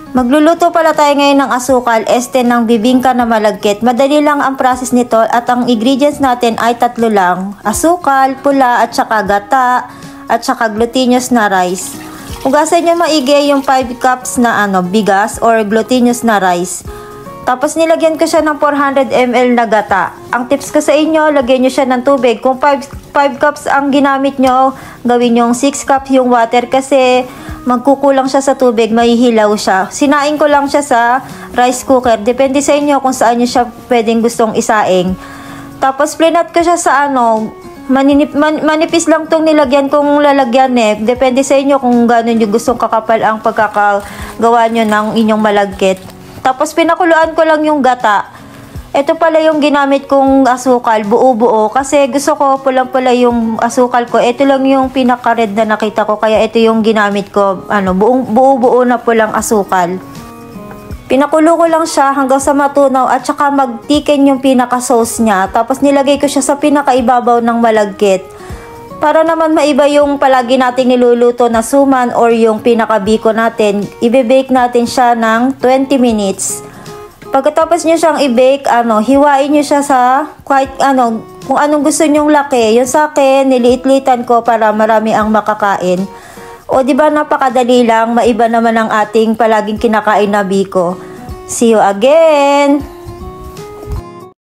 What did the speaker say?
Magluluto pala tayo ngayon ng asukal, ng bibingka na malagkit. Madali lang ang process nito at ang ingredients natin ay tatlo lang. Asukal, pula at saka gata at saka glutinous na rice. Hugasan nyo maigi yung 5 cups na bigas or glutinous na rice. Tapos nilagyan ko siya ng 400 ml na gata. Ang tips ko sa inyo, lagyan nyo siya ng tubig. Kung 5 cups ang ginamit nyo, gawin yung 6 cups yung water kasi magkukulang siya sa tubig, mahihilaw siya. Sinaing ko lang siya sa rice cooker. Depende sa inyo kung saan nyo siya pwedeng gustong isaing. Tapos plinat ko siya sa manipis lang tong nilagyan kong lalagyan eh. Depende sa inyo kung gano'n yung gustong kakapal ang pagkakagawa nyo ng inyong malagkit. Tapos pinakuluan ko lang yung gata. Ito pala yung ginamit kong asukal, buo-buo. Kasi gusto ko pulang-pula yung asukal ko. Ito lang yung pinaka-red na nakita ko. Kaya ito yung ginamit ko. Buo-buo na pulang asukal. Pinakulo ko lang siya hanggang sa matunaw at saka magtiken yung pinaka-sauce niya. Tapos nilagay ko siya sa pinaka-ibabaw ng malagkit. Para naman maiba yung palagi nating niluluto na suman or yung pinaka-biko natin, i-bake natin siya ng 20 minutes. Pagkatapos nyo siyang i-bake, hiwain nyo siya sa kung anong gusto nyong laki. Yung sa akin, niliit-litan ko para marami ang makakain. O diba napakadali lang, maiba naman ang ating palaging kinakain na biko. See you again!